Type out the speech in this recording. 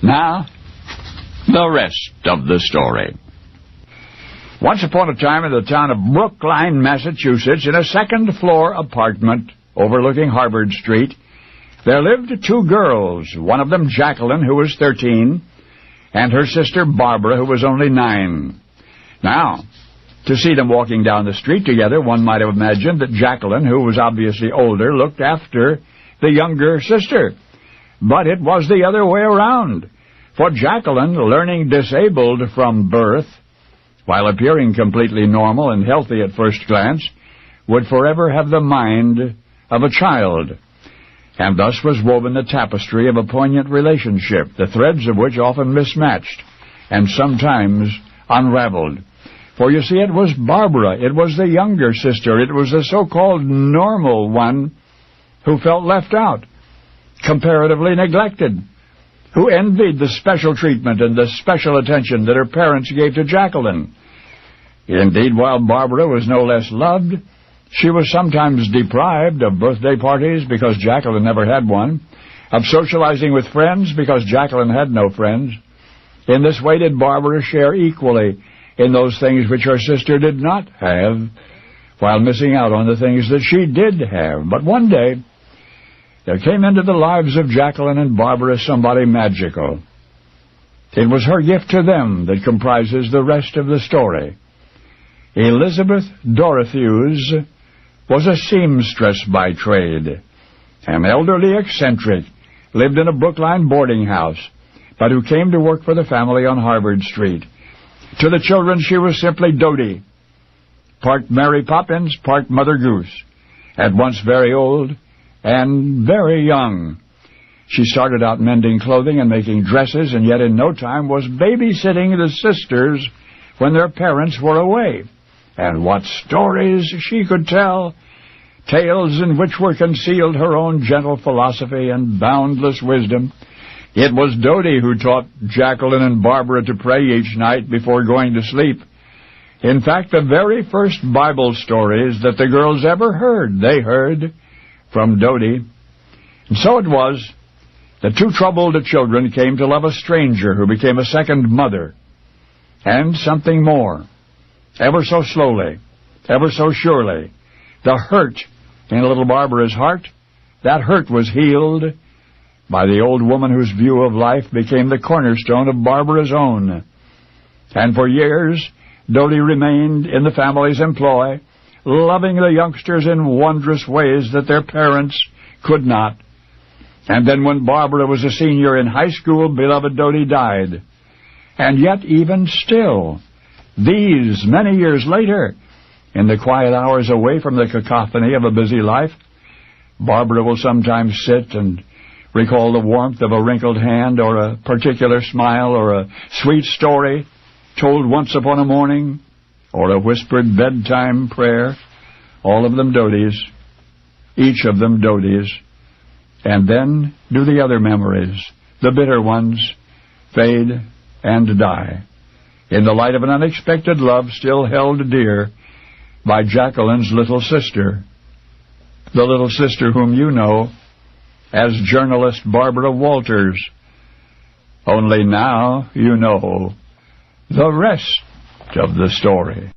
Now, the rest of the story. Once upon a time in the town of Brookline, Massachusetts, in a second-floor apartment overlooking Harvard Street, there lived two girls, one of them Jacqueline, who was 13, and her sister Barbara, who was only 9. Now, to see them walking down the street together, one might have imagined that Jacqueline, who was obviously older, looked after the younger sister. But it was the other way around, for Jacqueline, learning disabled from birth, while appearing completely normal and healthy at first glance, would forever have the mind of a child. And thus was woven the tapestry of a poignant relationship, the threads of which often mismatched and sometimes unraveled. For you see, it was Barbara, it was the younger sister, it was the so-called normal one who felt left out, comparatively neglected, who envied the special treatment and the special attention that her parents gave to Jacqueline. Indeed, while Barbara was no less loved, she was sometimes deprived of birthday parties because Jacqueline never had one, of socializing with friends because Jacqueline had no friends. In this way did Barbara share equally in those things which her sister did not have, while missing out on the things that she did have. But one day, there came into the lives of Jacqueline and Barbara somebody magical. It was her gift to them that comprises the rest of the story. Elizabeth Dorothews was a seamstress by trade, an elderly eccentric, lived in a Brookline boarding house, but who came to work for the family on Harvard Street. To the children she was simply Dodie, part Mary Poppins, part Mother Goose, at once very old and very young. She started out mending clothing and making dresses, and yet in no time was babysitting the sisters when their parents were away. And what stories she could tell, tales in which were concealed her own gentle philosophy and boundless wisdom. It was Dodie who taught Jacqueline and Barbara to pray each night before going to sleep. In fact, the very first Bible stories that the girls ever heard, they heard from Dodie. And so it was that two troubled children came to love a stranger who became a second mother. And something more. Ever so slowly, ever so surely, the hurt in little Barbara's heart, that hurt was healed by the old woman whose view of life became the cornerstone of Barbara's own. And for years, Dodie remained in the family's employ, loving the youngsters in wondrous ways that their parents could not. And then when Barbara was a senior in high school, beloved Dodie died. And yet, even still, these many years later, in the quiet hours away from the cacophony of a busy life, Barbara will sometimes sit and recall the warmth of a wrinkled hand or a particular smile or a sweet story told once upon a morning or a whispered bedtime prayer, all of them Dodie's, each of them Dodie's. And then do the other memories, the bitter ones, fade and die in the light of an unexpected love still held dear by Jacqueline's little sister, the little sister whom you know as journalist Barbara Walters. Only now you know the rest of the story.